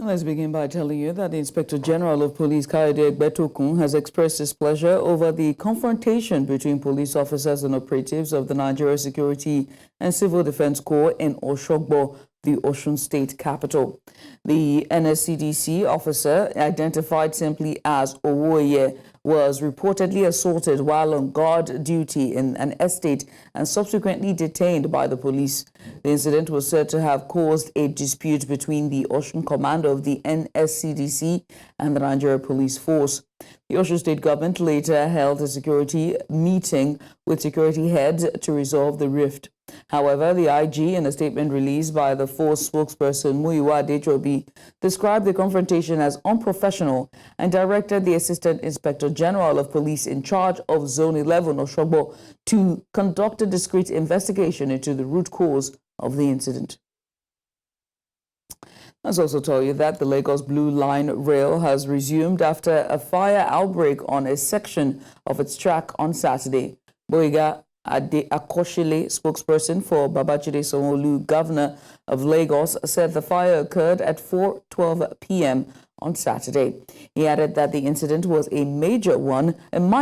And let's begin by telling you that the Inspector General of Police, Kayode Egbetokun, has expressed his pleasure over the confrontation between police officers and operatives of the Nigeria Security and Civil Defense Corps in Osogbo, the Osun State capital. The NSCDC officer, identified simply as Owoeye, was reportedly assaulted while on guard duty in an estate and subsequently detained by the police. The incident was said to have caused a dispute between the Osun commander of the NSCDC and the Nigeria Police Force. The Osun State government later held a security meeting with security heads to resolve the rift. However, the IG, in a statement released by the force spokesperson Muyiwa Adejobi, described the confrontation as unprofessional and directed the Assistant Inspector General of Police in charge of Zone 11 Osogbo to conduct a discreet investigation into the root cause of the incident. Let's also tell you that the Lagos Blue Line rail has resumed after a fire outbreak on a section of its track on Saturday. Boyega Akoshile, spokesperson for Babajide Sanwo-Olu, governor of Lagos, said the fire occurred at 4:12 p.m. on Saturday. He added that the incident was a minor one, and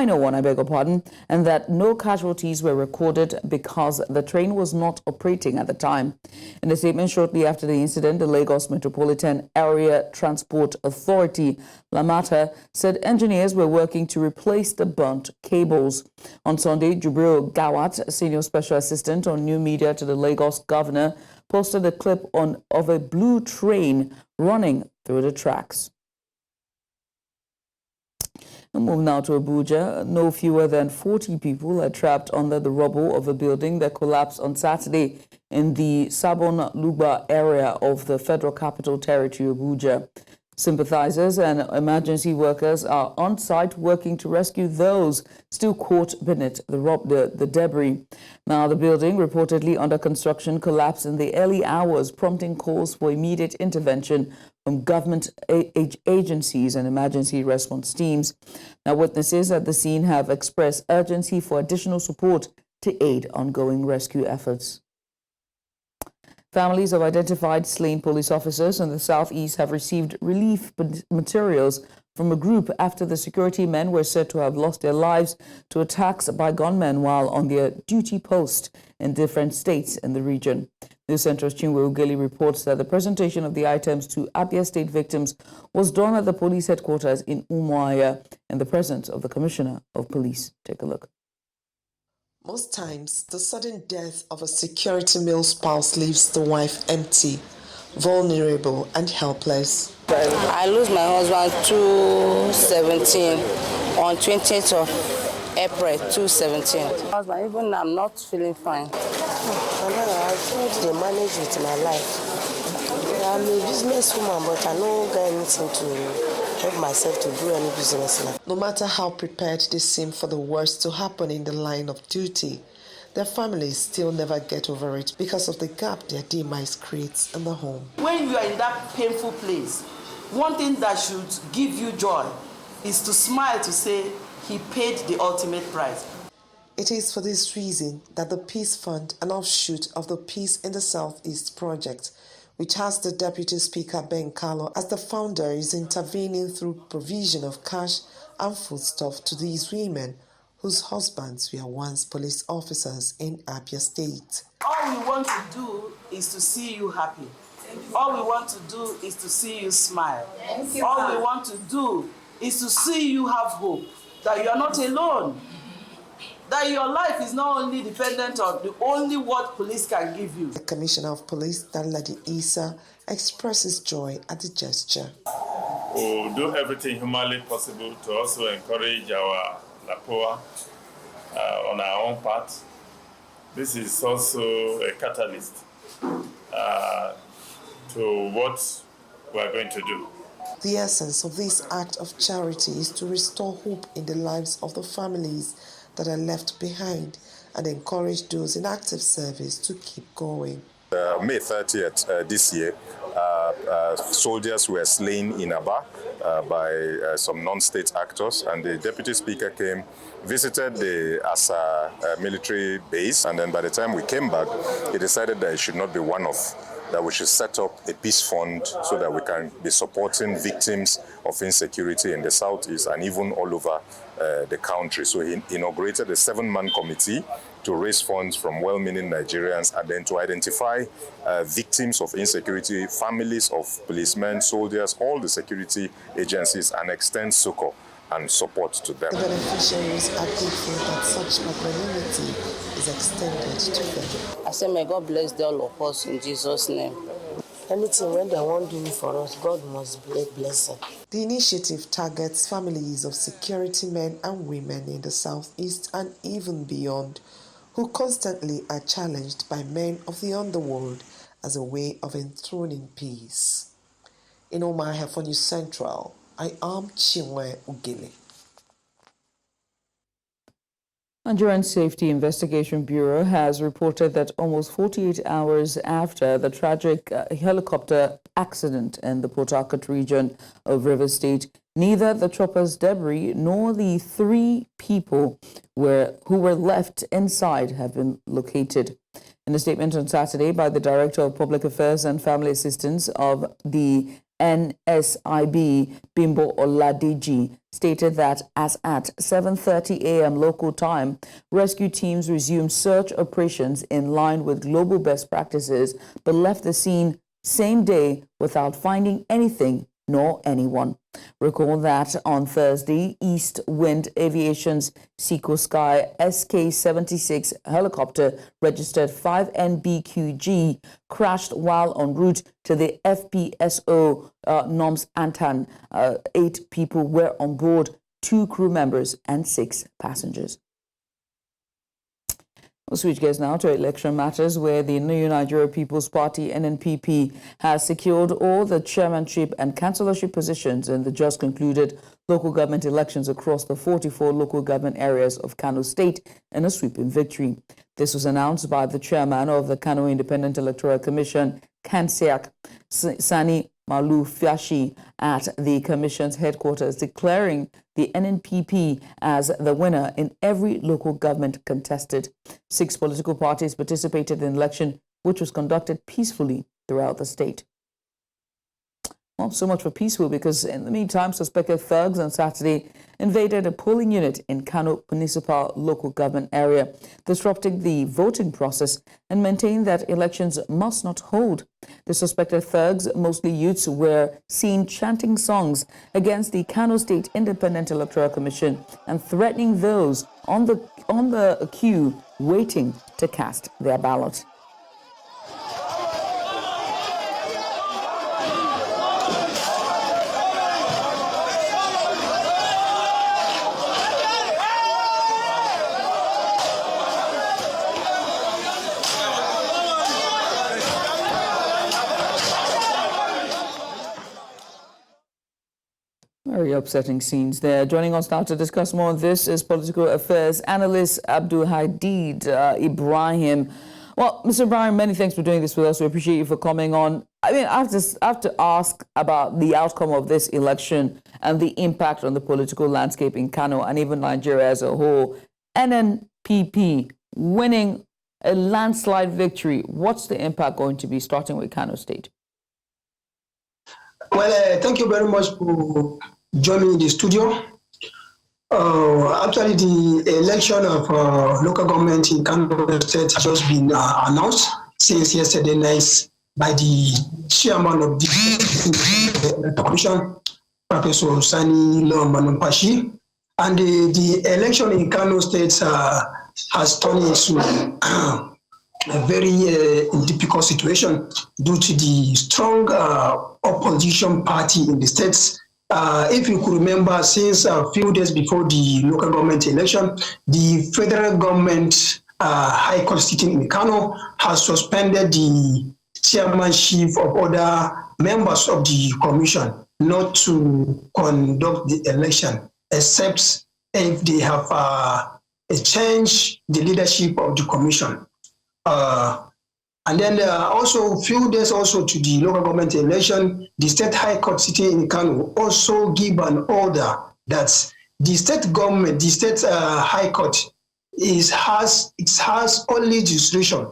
that no casualties were recorded because the train was not operating at the time. In a statement shortly after the incident, the Lagos Metropolitan Area Transport Authority, Lamata, said engineers were working to replace the burnt cables. On Sunday, Jubril Gawat, senior special assistant on new media to the Lagos governor, posted a clip of a blue train running through the tracks. And move now to Abuja. No fewer than 40 people are trapped under the rubble of a building that collapsed on Saturday in the Sabon Lugba area of the Federal Capital Territory, Abuja. Sympathizers and emergency workers are on site working to rescue those still caught beneath the debris. Now, the building, reportedly under construction, collapsed in the early hours, prompting calls for immediate intervention from government agencies and emergency response teams. Now, witnesses at the scene have expressed urgency for additional support to aid ongoing rescue efforts. Families of identified slain police officers in the southeast have received relief materials from a group after the security men were said to have lost their lives to attacks by gunmen while on their duty post in different states in the region. News Center's Chinwe Ugeli reports that the presentation of the items to Abia State victims was done at the police headquarters in Owoeye in the presence of the Commissioner of Police. Take a look. Most times, the sudden death of a security male spouse leaves the wife empty, vulnerable and helpless. I lost my husband 2017 on 20th of April 2017. Even I'm not feeling fine. I think they manage with my life. I'm a businesswoman, but I don't get anything to help myself to do any business. No matter how prepared they seem for the worst to happen in the line of duty, their families still never get over it because of the gap their demise creates in the home. When you are in that painful place, one thing that should give you joy is to smile to say he paid the ultimate price. It is for this reason that the Peace Fund, an offshoot of the Peace in the Southeast project, which has the Deputy Speaker Ben Kano as the founder, is intervening through provision of cash and foodstuff to these women whose husbands were once police officers in Abia State. All we want to do is to see you happy. All we want to do is to see you smile. All we want to do is to see you have hope, that you are not alone, that your life is not only dependent on the only what police can give you. The Commissioner of Police, Danladi Isa, expresses joy at the gesture. We'll do everything humanly possible to also encourage our LAPOA on our own part. This is also a catalyst to what we are going to do. The essence of this act of charity is to restore hope in the lives of the families that are left behind and encourage those in active service to keep going. May 30th this year, soldiers were slain in Aba by some non-state actors, and the Deputy Speaker came, visited the Asa military base, and then by the time we came back, he decided that it should not be one-off. that we should set up a peace fund so that we can be supporting victims of insecurity in the southeast and even all over the country. So he inaugurated a 7-man committee to raise funds from well-meaning Nigerians and then to identify victims of insecurity, families of policemen, soldiers, all the security agencies, and extend succor and support to them. The beneficiaries are grateful that such magnanimity is extended to them. I say, may God bless the all of us in Jesus' name. Anything when they want to do for us, God must bless them. The initiative targets families of security men and women in the southeast and even beyond, who constantly are challenged by men of the underworld as a way of enthroning peace. In Omaha for News Central, I am Chinwe Ugele. Nigerian Safety Investigation Bureau has reported that almost 48 hours after the tragic helicopter accident in the Port Harcourt region of Rivers State, neither the chopper's debris nor the 3 people who were left inside have been located. In a statement on Saturday by the Director of Public Affairs and Family Assistance of the NSIB, Bimbo Oladeji, stated that as at 7:30 a.m. local time, rescue teams resumed search operations in line with global best practices, but left the scene same day without finding anything nor anyone. Recall that on Thursday, East Wind Aviation's Seco Sky SK-76 helicopter registered 5NBQG crashed while en route to the FPSO Noms Antan. 8 people were on board, 2 crew members and 6 passengers. We'll switch gears now to election matters, where the New Nigeria People's Party, NNPP, has secured all the chairmanship and councillorship positions in the just concluded local government elections across the 44 local government areas of Kano State in a sweeping victory. This was announced by the chairman of the Kano Independent Electoral Commission, Kansiak Sani Malu Fiashi, at the Commission's headquarters, declaring the NNPP as the winner in every local government contested. 6 political parties participated in the election, which was conducted peacefully throughout the state. Well, so much for peaceful, because in the meantime, suspected thugs on Saturday invaded a polling unit in Kano Municipal Local Government area, disrupting the voting process and maintained that elections must not hold. The suspected thugs, mostly youths, were seen chanting songs against the Kano State Independent Electoral Commission and threatening those on the queue waiting to cast their ballot. Very upsetting scenes there. Joining us now to discuss more on this is political affairs analyst Abdul Hadid Ibrahim. Well, Mr. Ibrahim, many thanks for doing this with us. We appreciate you for coming on. I mean, I have to ask about the outcome of this election and the impact on the political landscape in Kano and even Nigeria as a whole. NNPP winning a landslide victory. What's the impact going to be, starting with Kano State? Well, thank you very much for joining the studio. Actually, the election of local government in Kano State has just been announced since yesterday night by the chairman of the commission, Professor Sani Lombanompashi. And the election in Kano State has turned into a very difficult situation due to the strong opposition party in the states. If you could remember, since a few days before the local government election, the federal government High Court sitting in Kano has suspended the chairmanship of other members of the commission not to conduct the election, except if they have changed the leadership of the commission. And then also a few days also to the local government election, the state high court sitting in Kano also give an order that the state government, the state high court has only jurisdiction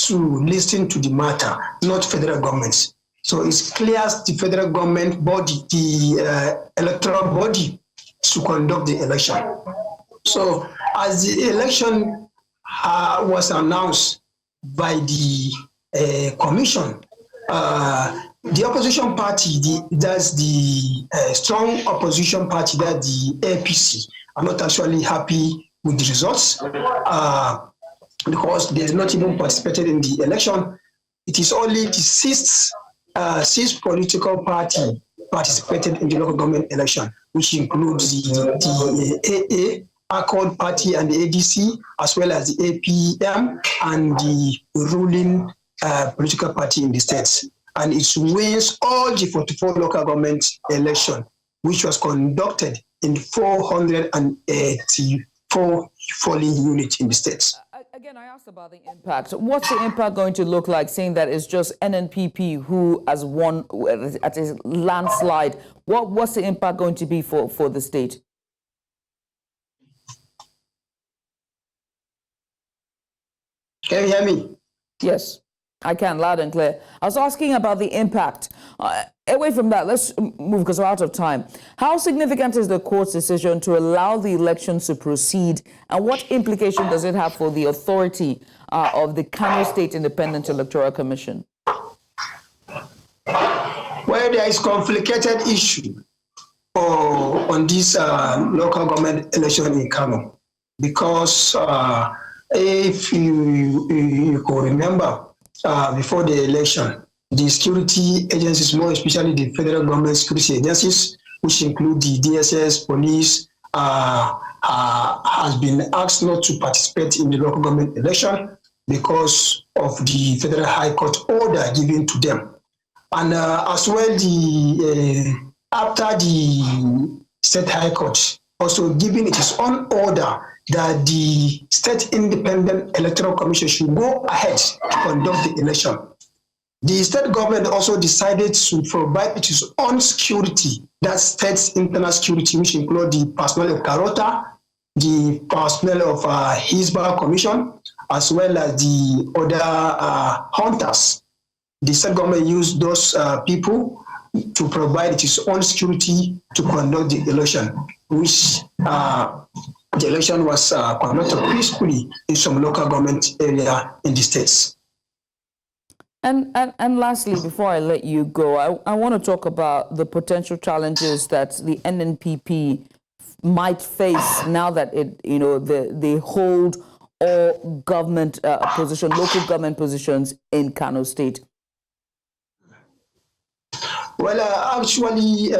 to listen to the matter, not federal governments. So it's clear the federal government body, the electoral body, to conduct the election. So as the election was announced by the commission, the opposition party, that's the strong opposition party, that the APC, are not actually happy with the results because they have not even participated in the election. It is only the sixth political party participated in the local government election, which includes the AA, Accord Party and the ADC, as well as the APM and the ruling political party in the states. And it wins all the 44 local government election, which was conducted in 484 polling units in the states. Again, I asked about the impact. What's the impact going to look like, seeing that it's just NNPP who has won at a landslide? What's the impact going to be for the state? Can you hear me? Yes, I can, loud and clear. I was asking about the impact. Away from that, let's move because we're out of time. How significant is the court's decision to allow the elections to proceed, and what implication does it have for the authority of the Kano State Independent Electoral Commission? Well, there is complicated issue on this local government election in Kano, because if you could remember, before the election, the security agencies, more especially the federal government security agencies, which include the DSS, police, has been asked not to participate in the local government election because of the Federal High Court order given to them. And as well, after the State High Court also giving its own order that the State Independent Electoral Commission should go ahead to conduct the election. The state government also decided to provide its own security, that state's internal security, which include the personnel of Karota, the personnel of Hisba Commission, as well as the other hunters. The state government used those people to provide its own security to conduct the election, which the election was conducted peacefully in some local government area in the states. And lastly, before I let you go, I want to talk about the potential challenges that the NNPP might face now that they hold all government position, local government positions in Kano State. Well, actually,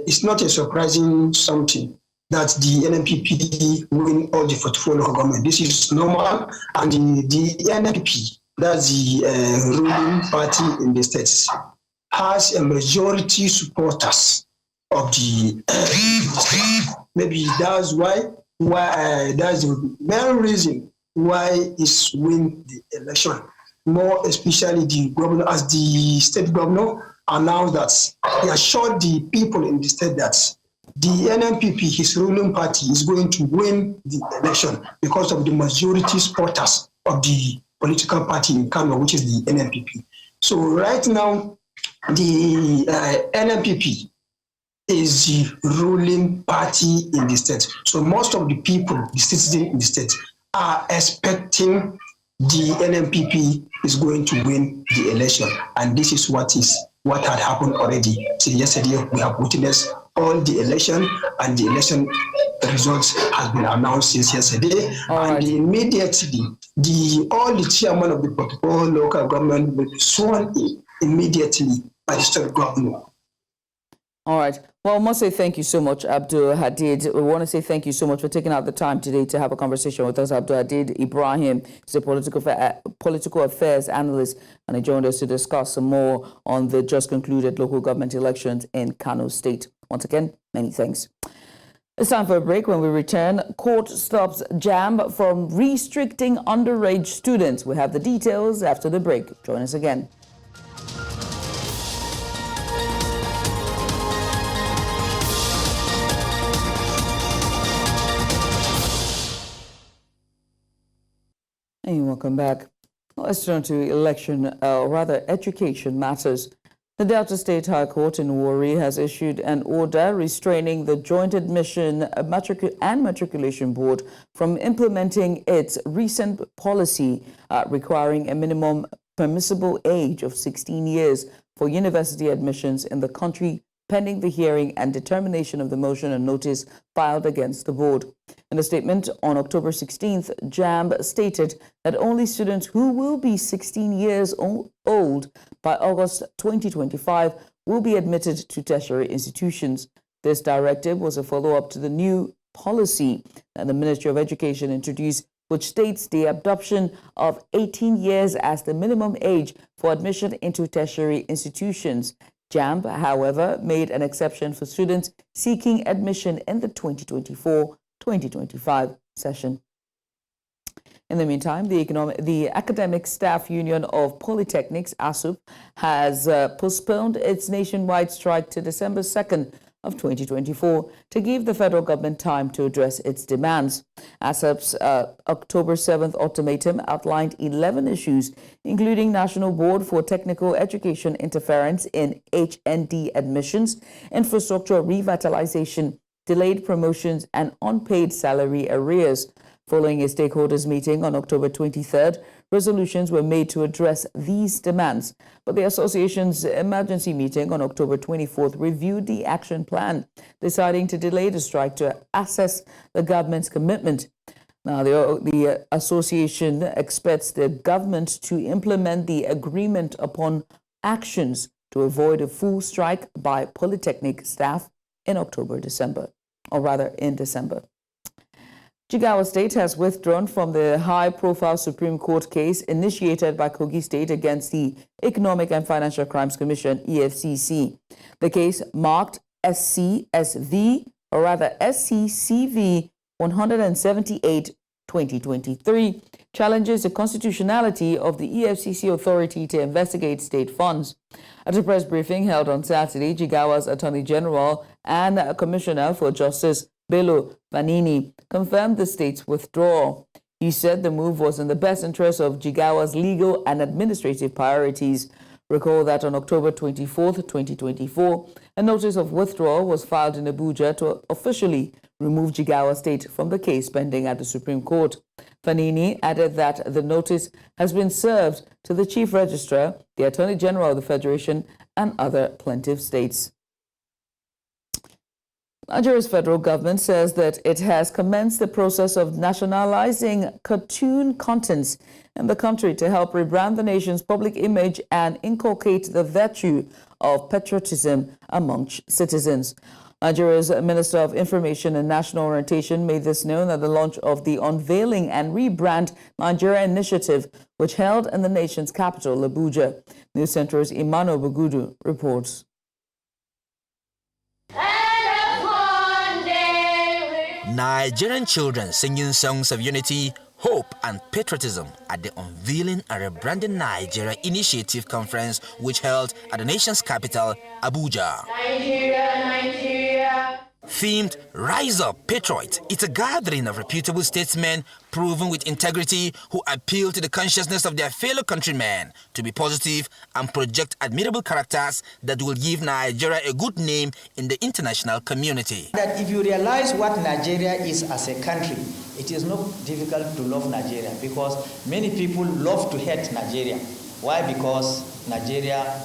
it's not a surprising something that the NNPP win all the 44 local government. This is normal, and the NNPP, that's the ruling party in the states, has a majority supporters of the maybe that's why that's the main reason why it's win the election. More especially the governor, as the state governor announced that he assured the people in the state that the NNPP, his ruling party, is going to win the election because of the majority supporters of the political party in Kano, which is the NNPP. So right now, the NNPP is the ruling party in the state. So most of the people, the citizens in the state, are expecting the NNPP is going to win the election. And this is what had happened already. So yesterday, we have witnessed all the election, and the election results has been announced since yesterday. Immediately, all the chairman of the particular local government will be sworn in immediately by the state governor. All right. Well, I must say thank you so much, Abdul Hadid. We want to say thank you so much for taking out the time today to have a conversation with us. Abdul Hadid Ibrahim is a political affairs analyst, and he joined us to discuss some more on the just concluded local government elections in Kano State. Once again, many thanks. It's time for a break. When we return, court stops JAMB from restricting underage students. We have the details after the break. Join us again. Hey, welcome back. Let's turn to education matters. The Delta State High Court in Owoeye has issued an order restraining the Joint Admission and Matriculation Board from implementing its recent policy requiring a minimum permissible age of 16 years for university admissions in the country, pending the hearing and determination of the motion and notice filed against the board. In a statement on October 16th, JAMB stated that only students who will be 16 years old by August 2025 will be admitted to tertiary institutions. This directive was a follow-up to the new policy that the Ministry of Education introduced, which states the adoption of 18 years as the minimum age for admission into tertiary institutions. JAMB, however, made an exception for students seeking admission in the 2024-2025 session. In the meantime, the Academic Staff Union of Polytechnics, ASUP, has postponed its nationwide strike to December 2nd of 2024 to give the federal government time to address its demands. ASUP's October 7th ultimatum outlined 11 issues, including National Board for Technical Education interference in HND admissions, infrastructure revitalization, delayed promotions, and unpaid salary arrears. Following a stakeholders meeting on October 23rd, resolutions were made to address these demands. But the association's emergency meeting on October 24th reviewed the action plan, deciding to delay the strike to assess the government's commitment. Now, the association expects the government to implement the agreement upon actions to avoid a full strike by Polytechnic staff in December. Jigawa State has withdrawn from the high-profile Supreme Court case initiated by Kogi State against the Economic and Financial Crimes Commission, EFCC. The case marked SCCV 178/2023 challenges the constitutionality of the EFCC authority to investigate state funds. At a press briefing held on Saturday, Jigawa's Attorney General and Commissioner for Justice Bello Vanini confirmed the state's withdrawal. He said the move was in the best interest of Jigawa's legal and administrative priorities. Recall that on October 24th, 2024, a notice of withdrawal was filed in Abuja to officially remove Jigawa State from the case pending at the Supreme Court. Vanini added that the notice has been served to the Chief Registrar, the Attorney General of the Federation, and other plaintiff states. Nigeria's federal government says that it has commenced the process of nationalizing cartoon contents in the country to help rebrand the nation's public image and inculcate the virtue of patriotism among citizens. Nigeria's Minister of Information and National Orientation made this known at the launch of the Unveiling and Rebrand Nigeria initiative, which held in the nation's capital, Abuja. News Center's Imano Bugudu reports. Nigerian children singing songs of unity, hope and patriotism at the Unveiling and Rebranding Nigeria Initiative Conference, which held at the nation's capital, Abuja. Nigeria, Nigeria. Themed Rise Up Patriot, it's a gathering of reputable statesmen proven with integrity who appeal to the consciousness of their fellow countrymen to be positive and project admirable characters that will give Nigeria a good name in the international community. That if you realize what Nigeria is as a country, it is not difficult to love Nigeria because many people love to hate Nigeria. Why? Because Nigeria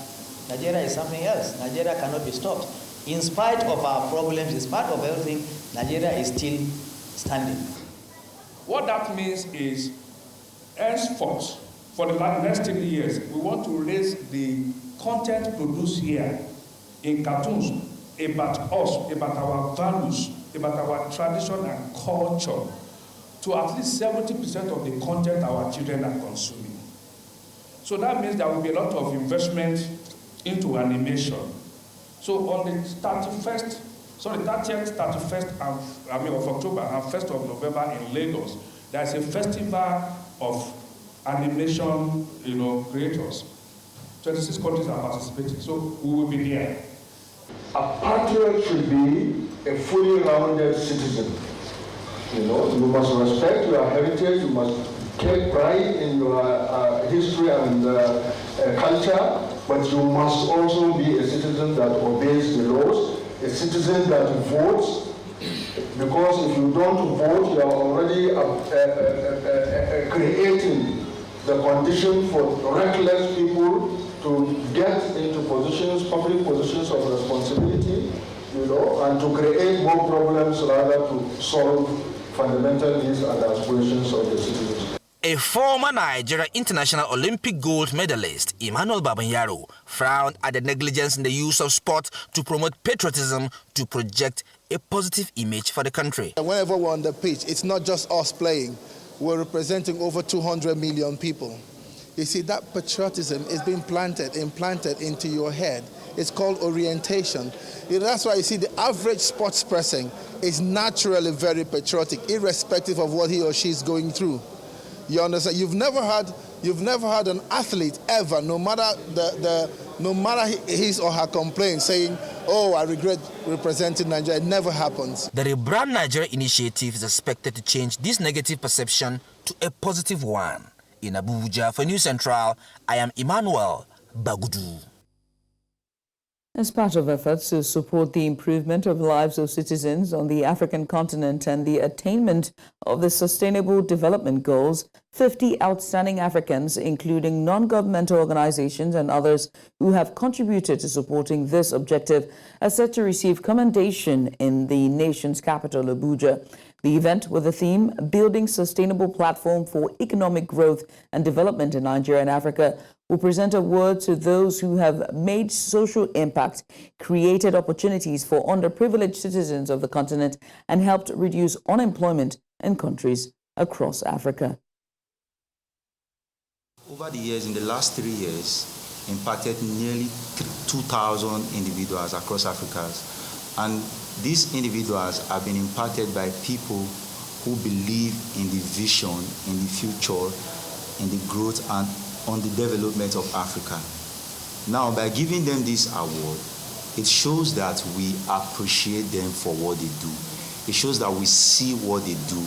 is something else. Nigeria cannot be stopped. In spite of our problems, in spite of everything, Nigeria is still standing. What that means is, henceforth, for the next 3 years, we want to raise the content produced here in cartoons about us, about our values, about our tradition and culture, to at least 70% of the content our children are consuming. So that means there will be a lot of investment into animation. So on the 30th, 31st of October and 1st of November in Lagos, there's a festival of animation, creators. 26 countries are participating, so we will be there. A patriot should be a fully rounded citizen. You must respect your heritage, you must take pride in your history and culture, but you must also be a citizen that obeys the laws, a citizen that votes, because if you don't vote, you are already creating the condition for reckless people to get into positions, public positions of responsibility, and to create more problems rather to solve fundamental needs and aspirations of the citizens. A former Nigeria International Olympic gold medalist, Emmanuel Babanyaro, frowned at the negligence in the use of sport to promote patriotism to project a positive image for the country. Whenever we're on the pitch, it's not just us playing. We're representing over 200 million people. You see, that patriotism is being implanted into your head. It's called orientation. That's why you see the average sports person is naturally very patriotic, irrespective of what he or she is going through. You understand? You've never had an athlete ever, no matter his or her complaint, saying, "Oh, I regret representing Nigeria." It never happens. The Rebrand Nigeria initiative is expected to change this negative perception to a positive one. In Abuja, for News Central, I am Emmanuel Bagudu. As part of efforts to support the improvement of lives of citizens on the African continent and the attainment of the Sustainable Development Goals, 50 outstanding Africans, including non-governmental organizations and others who have contributed to supporting this objective, are set to receive commendation in the nation's capital, Abuja. The event, with the theme Building Sustainable Platform for Economic Growth and Development in Nigeria and Africa, will present awards to those who have made social impact, created opportunities for underprivileged citizens of the continent, and helped reduce unemployment in countries across Africa. Over the years, in the last 3 years, impacted nearly 2,000 individuals across Africa. And these individuals have been impacted by people who believe in the vision, in the future, in the growth and on the development of Africa. Now, by giving them this award, it shows that we appreciate them for what they do. It shows that we see what they do.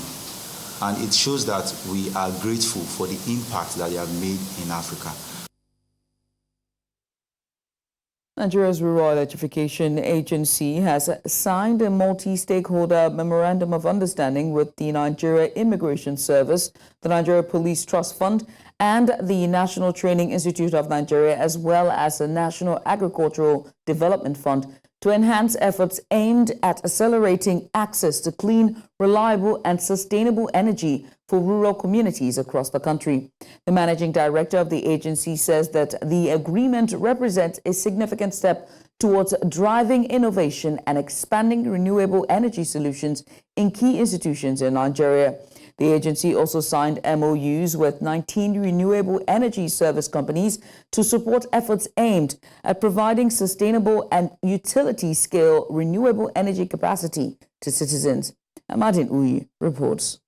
And it shows that we are grateful for the impact that they have made in Africa. Nigeria's Rural Electrification Agency has signed a multi-stakeholder memorandum of understanding with the Nigeria Immigration Service, the Nigeria Police Trust Fund, and the National Training Institute of Nigeria, as well as the National Agricultural Development Fund, to enhance efforts aimed at accelerating access to clean, reliable, and sustainable energy for rural communities across the country. The managing director of the agency says that the agreement represents a significant step towards driving innovation and expanding renewable energy solutions in key institutions in Nigeria. The agency also signed MOUs with 19 renewable energy service companies to support efforts aimed at providing sustainable and utility-scale renewable energy capacity to citizens. Amadin Uyi reports.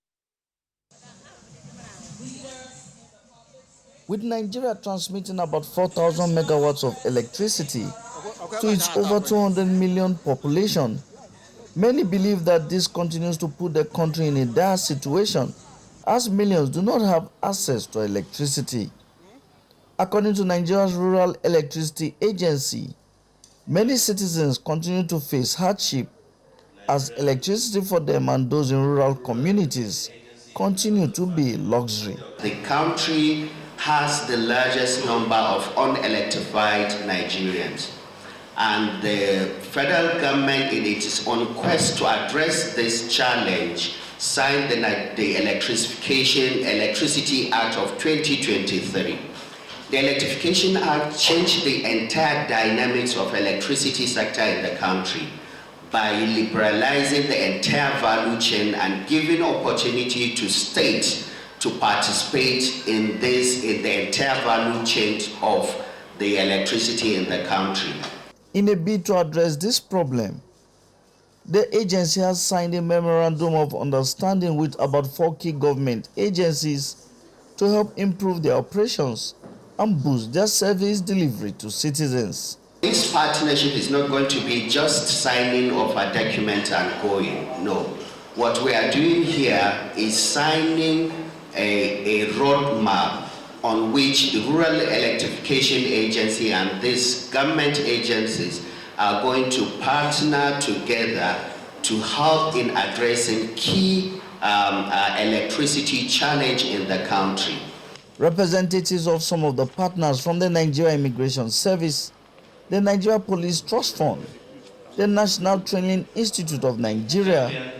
With Nigeria transmitting about 4,000 megawatts of electricity to its over 200 million population, many believe that this continues to put the country in a dire situation as millions do not have access to electricity. According to Nigeria's Rural Electricity Agency, many citizens continue to face hardship as electricity for them and those in rural communities continue to be luxury. The country has the largest number of unelectrified Nigerians. And the federal government, in its own quest to address this challenge, signed the Electricity Act of 2023. The Electrification Act changed the entire dynamics of electricity sector in the country by liberalizing the entire value chain and giving opportunity to states to participate in the entire value chain of the electricity in the country. In a bid to address this problem, the agency has signed a memorandum of understanding with about 4 key government agencies to help improve their operations and boost their service delivery to citizens. This partnership is not going to be just signing of a document and going. No. What we are doing here is signing a roadmap on which the Rural Electrification Agency and these government agencies are going to partner together to help in addressing key electricity challenge in the country. Representatives of some of the partners from the Nigeria Immigration Service, the Nigeria Police Trust Fund, the National Training Institute of Nigeria,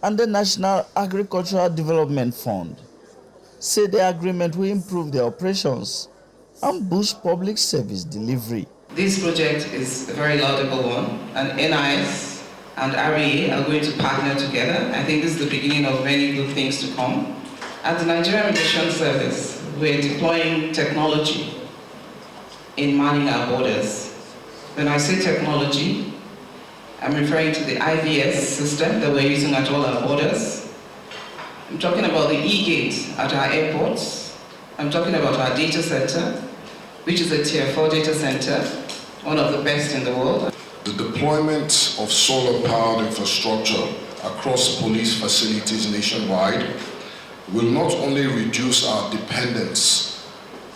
and the National Agricultural Development Fund say the agreement will improve their operations and boost public service delivery. This project is a very laudable one, and NIS and REA are going to partner together. I think this is the beginning of many good things to come. At the Nigerian Immigration Service, we're deploying technology in manning our borders. When I say technology, I'm referring to the IVS system that we're using at all our borders. I'm talking about the e-gate at our airports. I'm talking about our data center, which is a Tier 4 data center, one of the best in the world. The deployment of solar-powered infrastructure across police facilities nationwide will not only reduce our dependence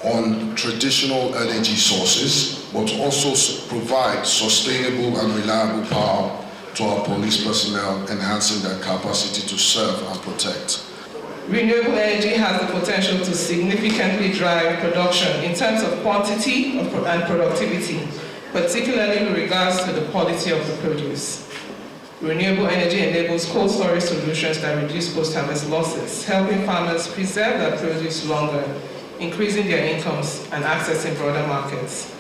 on traditional energy sources, but also provide sustainable and reliable power to our police personnel, enhancing their capacity to serve and protect. Renewable energy has the potential to significantly drive production in terms of quantity and productivity, particularly with regards to the quality of the produce. Renewable energy enables cold storage solutions that reduce post-harvest losses, helping farmers preserve their produce longer, increasing their incomes and accessing broader markets.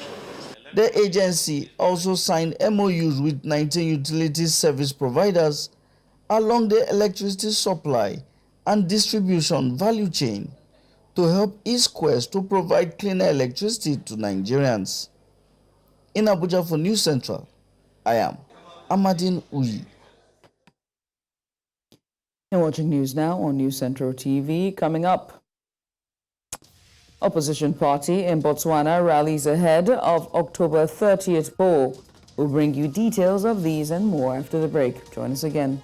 The agency also signed MOUs with 19 utility service providers along the electricity supply and distribution value chain to help ease quest to provide cleaner electricity to Nigerians. In Abuja for News Central, I am Amadin Uyi. You're watching news now on News Central TV. Coming up, opposition party in Botswana rallies ahead of October 30th poll. We'll bring you details of these and more after the break. Join us again.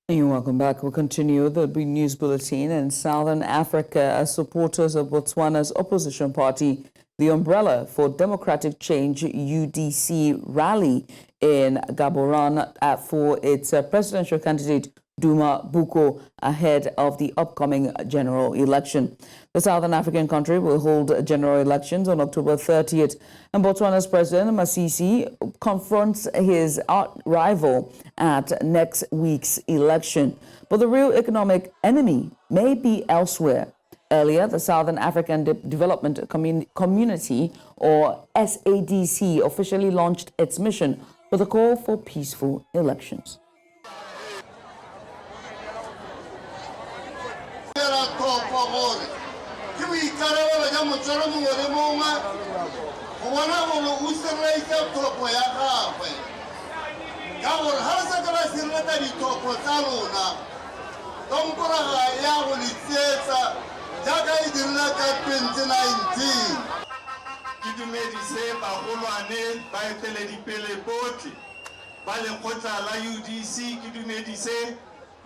You're welcome back. We'll continue the news bulletin. In Southern Africa, as supporters of Botswana's opposition party, the Umbrella for Democratic Change UDC rally in Gaborone for its presidential candidate Duma Boko ahead of the upcoming general election. The Southern African country will hold general elections on October 30th, and Botswana's President Masisi confronts his rival at next week's election. But the real economic enemy may be elsewhere. Earlier, the Southern African Development Community, or SADC, officially launched its mission with a call for peaceful elections.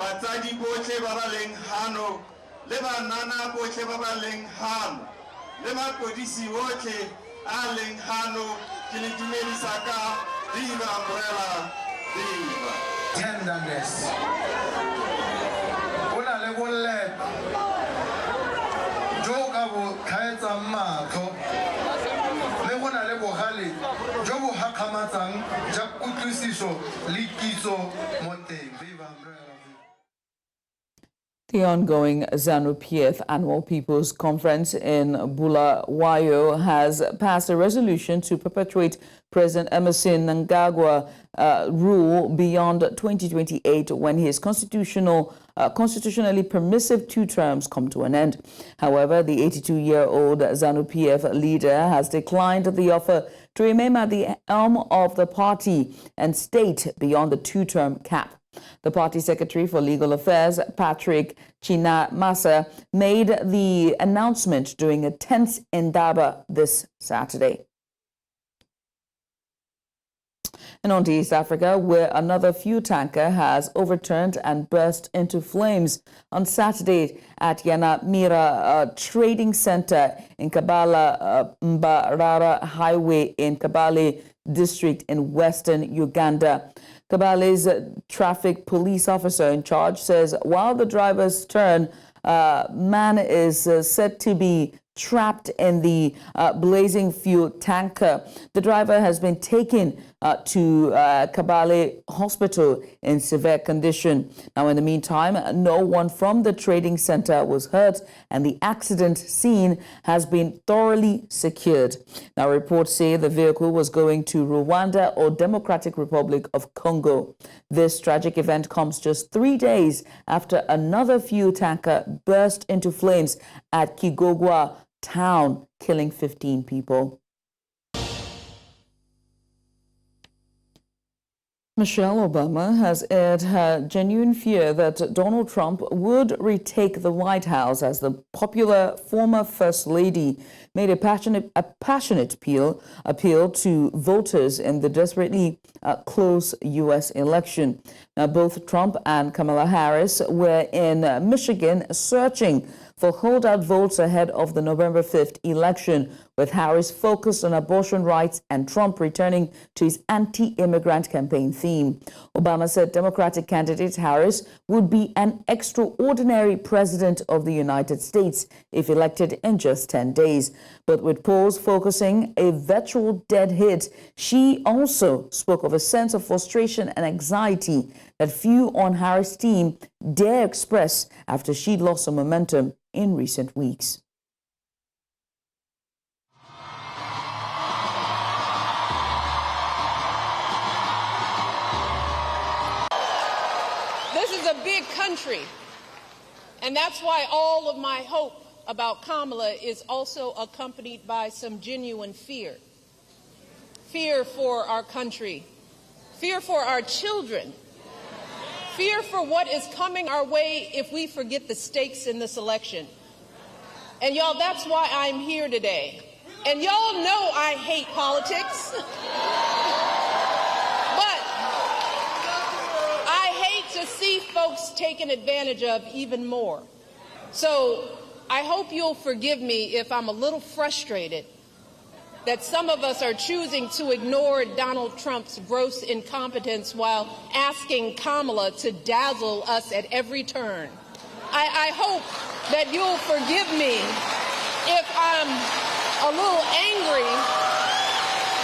Batsadi botlhe ba ba leng hano le banana botlhe ba ba leng hano le mapodisi botlhe a leng hano ke le dumedisa ka viva umbrella viva tenderness ona le bolle jo ka bo khaetsa matho le bona le bogale jo bo hakamatsang ja kutlwisiso le kitso mo teng viva umbrella. The ongoing ZANU-PF Annual People's Conference in Bulawayo has passed a resolution to perpetuate President Emerson Mnangagwa rule beyond 2028 when his constitutionally permissive 2 terms come to an end. However, the 82-year-old ZANU-PF leader has declined the offer to remain at the helm of the party and state beyond the 2-term cap. The party secretary for legal affairs, Patrick Chinamasa, made the announcement during a tent in Daba this Saturday. And on to East Africa, where another fuel tanker has overturned and burst into flames on Saturday at Yanamira Trading Center in Kabala Mbarara Highway in Kabale district in western Uganda. Kabale's traffic police officer in charge says while the driver's turn man is said to be trapped in the blazing fuel tanker. The driver has been taken to Kabale Hospital in severe condition. Now, in the meantime, no one from the trading center was hurt and the accident scene has been thoroughly secured. Now, reports say the vehicle was going to Rwanda or Democratic Republic of Congo. This tragic event comes just 3 days after another fuel tanker burst into flames at Kigogwa town, killing 15 people. Michelle Obama has aired her genuine fear that Donald Trump would retake the White House as the popular former First Lady made a passionate appeal to voters in the desperately close U.S. election. Now, both Trump and Kamala Harris were in Michigan searching for holdout votes ahead of the November 5th election, with Harris focused on abortion rights and Trump returning to his anti-immigrant campaign theme. Obama said Democratic candidate Harris would be an extraordinary president of the United States if elected in just 10 days. But with polls focusing a virtual dead hit, she also spoke of a sense of frustration and anxiety that few on Harris' team dare express after she lost some momentum in recent weeks. This is a big country, and that's why all of my hope about Kamala is also accompanied by some genuine fear. Fear for our country, fear for our children, fear for what is coming our way if we forget the stakes in this election. And y'all, that's why I'm here today. And y'all know I hate politics. But I hate to see folks taken advantage of even more. So I hope you'll forgive me if I'm a little frustrated that some of us are choosing to ignore Donald Trump's gross incompetence while asking Kamala to dazzle us at every turn. I hope that you'll forgive me if I'm a little angry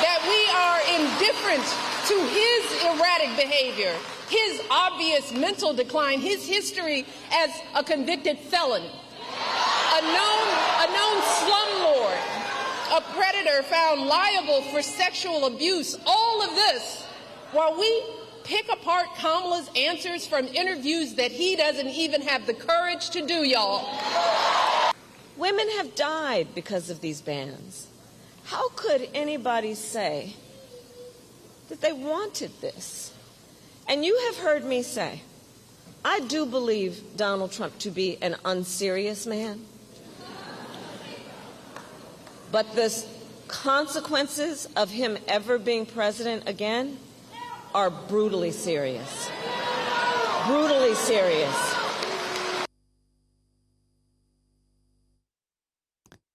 that we are indifferent to his erratic behavior, his obvious mental decline, his history as a convicted felon, a known slumlord, a predator found liable for sexual abuse, all of this, while we pick apart Kamala's answers from interviews that he doesn't even have the courage to do, y'all. Women have died because of these bans. How could anybody say that they wanted this? And you have heard me say, I do believe Donald Trump to be an unserious man. But the consequences of him ever being president again are brutally serious. Brutally serious.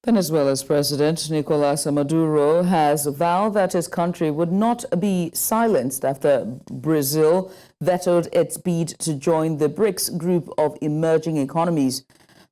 Venezuela's President Nicolas Maduro has vowed that his country would not be silenced after Brazil vetoed its bid to join the BRICS group of emerging economies.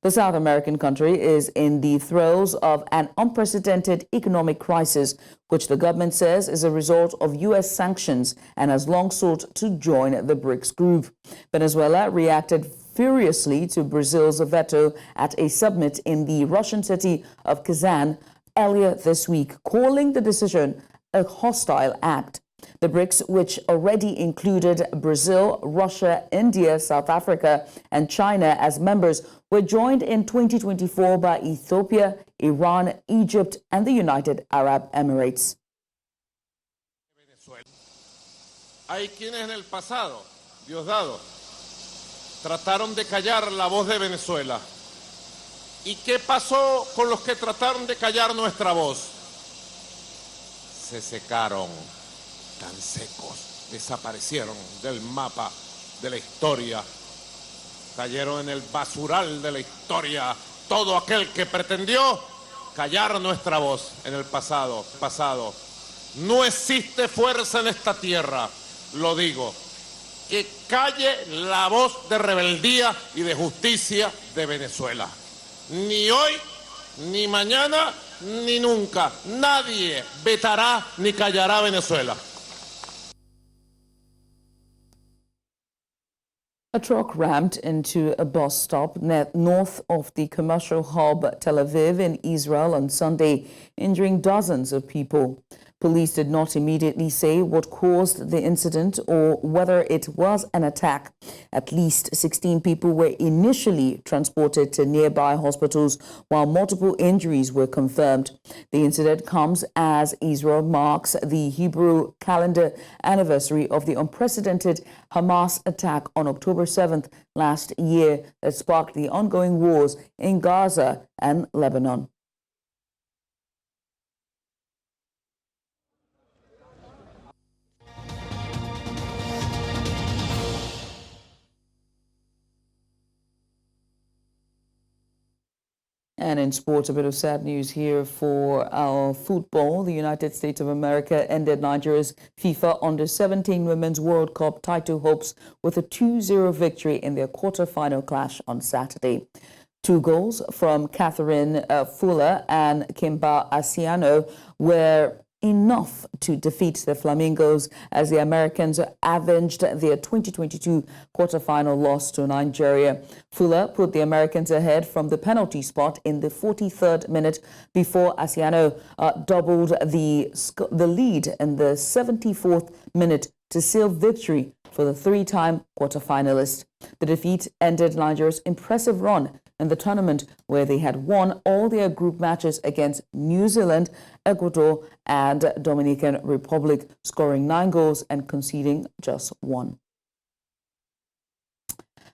The South American country is in the throes of an unprecedented economic crisis, which the government says is a result of U.S. sanctions and has long sought to join the BRICS group. Venezuela reacted furiously to Brazil's veto at a summit in the Russian city of Kazan earlier this week, calling the decision a hostile act. The BRICS, which already included Brazil, Russia, India, South Africa, and China as members, were joined in 2024 by Ethiopia, Iran, Egypt, and the United Arab Emirates. Hay quienes en el pasado, Diosdado, trataron de callar la voz de Venezuela. ¿Y qué pasó con los que trataron de callar nuestra voz? Se secaron. están secos, desaparecieron del mapa de la historia, cayeron en el basural de la historia todo aquel que pretendió callar nuestra voz en el pasado. No existe fuerza en esta tierra, lo digo, que calle la voz de rebeldía y de justicia de Venezuela. Ni hoy, ni mañana, ni nunca. Nadie vetará ni callará a Venezuela. A truck rammed into a bus stop north of the commercial hub Tel Aviv in Israel on Sunday, injuring dozens of people. Police did not immediately say what caused the incident or whether it was an attack. At least 16 people were initially transported to nearby hospitals, while multiple injuries were confirmed. The incident comes as Israel marks the Hebrew calendar anniversary of the unprecedented Hamas attack on October 7th last year that sparked the ongoing wars in Gaza and Lebanon. And in sports, a bit of sad news here for our football. The United States of America ended Nigeria's FIFA Under-17 Women's World Cup title hopes with a 2-0 victory in their quarter-final clash on Saturday. 2 goals from Catherine Fuller and Kimba Asiano were enough to defeat the Flamingos as the Americans avenged their 2022 quarterfinal loss to Nigeria. Fuller put the Americans ahead from the penalty spot in the 43rd minute before Asiano doubled the lead in the 74th minute to seal victory for the 3-time quarterfinalists. The defeat ended Nigeria's impressive run in the tournament, where they had won all their group matches against New Zealand, Ecuador, and Dominican Republic, scoring 9 goals and conceding just 1.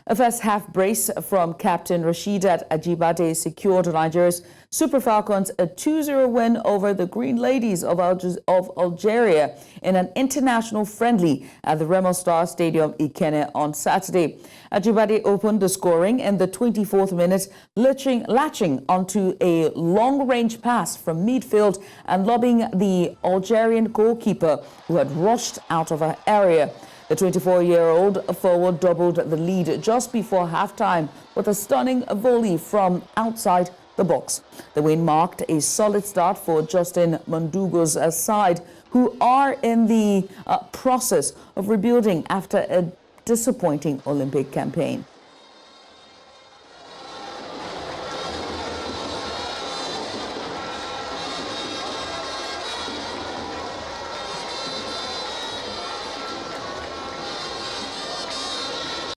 A first half brace from captain Rasheedat Ajibade secured Nigeria's Super Falcons a 2-0 win over the Green Ladies of Algeria in an international friendly at the Remo Star Stadium, Ikenne, on Saturday. Ajibade opened the scoring in the 24th minute, latching onto a long-range pass from midfield and lobbing the Algerian goalkeeper, who had rushed out of her area. The 24-year-old forward doubled the lead just before halftime with a stunning volley from outside the box. The win marked a solid start for Justin Mondugo's side, who are in the process of rebuilding after a disappointing Olympic campaign.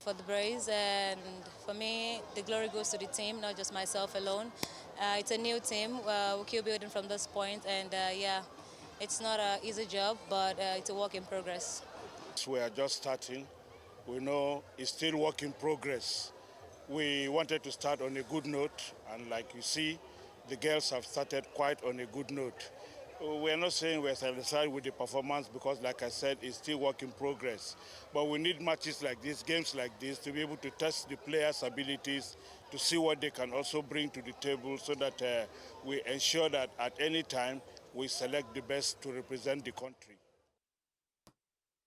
For the Braves, and for me, the glory goes to the team, not just myself alone. It's a new team. We keep building from this point, and yeah, it's not an easy job, but it's a work in progress. We are just starting. We know it's still work in progress. We wanted to start on a good note, and like you see, the girls have started quite on a good note. We're not saying we're satisfied with the performance because, like I said, it's still work in progress. But we need matches like this, games like this, to be able to test the players' abilities, to see what they can also bring to the table so that we ensure that at any time we select the best to represent the country.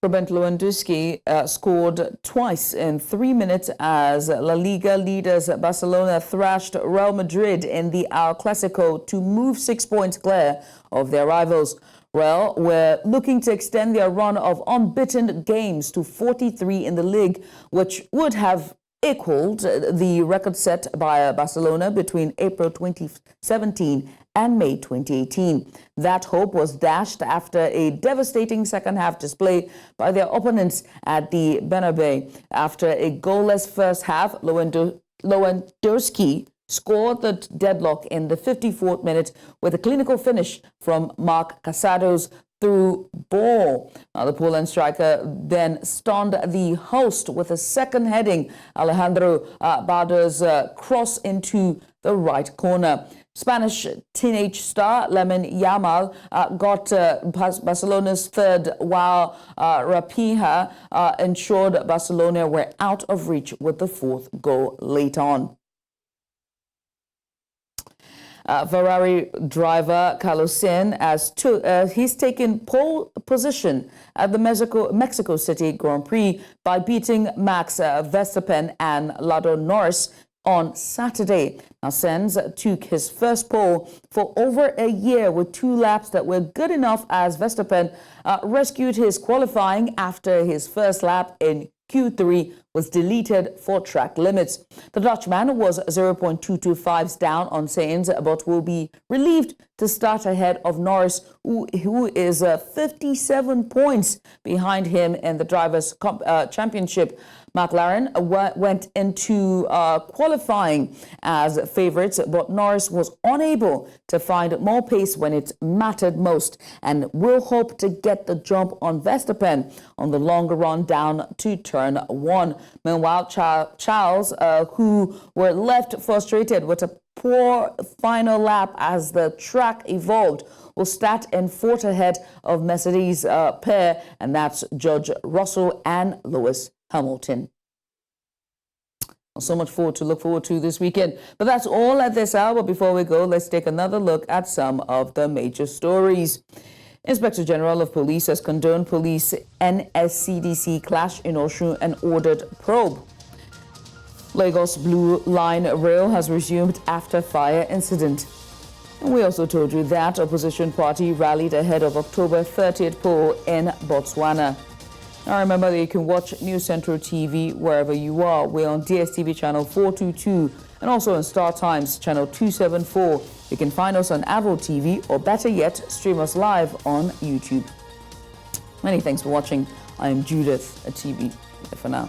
Robert Lewandowski scored twice in 3 minutes as La Liga leaders Barcelona thrashed Real Madrid in the El Clasico to move 6 points clear of their rivals. Real were looking to extend their run of unbeaten games to 43 in the league, which would have equaled the record set by Barcelona between April 2017 and May 2018. That hope was dashed after a devastating second-half display by their opponents at the Bernabeu. After a goalless first half, Lewandowski scored the deadlock in the 54th minute with a clinical finish from Marc Casado's through ball. Now, the Poland striker then stunned the host with a second heading Alejandro Bader's cross into the right corner. Spanish teenage star Lamine Yamal got Barcelona's third, while Raphinha ensured Barcelona were out of reach with the fourth goal late on. Ferrari driver Kano State he's taken pole position at the Mexico City Grand Prix by beating Max Verstappen and Lando Norris on Saturday. Now, Sens took his first pole for over a year with 2 laps that were good enough as Verstappen rescued his qualifying after his first lap in Q3 was deleted for track limits. The Dutchman was 0.225 down on Sainz, but will be relieved to start ahead of Norris, who is 57 points behind him in the Drivers' Championship. McLaren went into qualifying as favorites, but Norris was unable to find more pace when it mattered most and will hope to get the jump on Verstappen on the longer run down to turn 1. Meanwhile, Charles, who were left frustrated with a poor final lap as the track evolved, will start in 4th ahead of Mercedes pair, and that's George Russell and Lewis Hamilton. So much to look forward to this weekend. But that's all at this hour. Before we go, let's take another look at some of the major stories. Inspector General of Police has condoned police NSCDC clash in Osun and ordered probe. Lagos Blue Line Rail has resumed after fire incident. And we also told you that opposition party rallied ahead of October 30th poll in Botswana. Now remember that you can watch News Central TV wherever you are. We're on DSTV channel 422 and also on Star Times channel 274. You can find us on Avo TV, or better yet, stream us live on YouTube. Many thanks for watching. I am Judith, Atibi. Bye for now.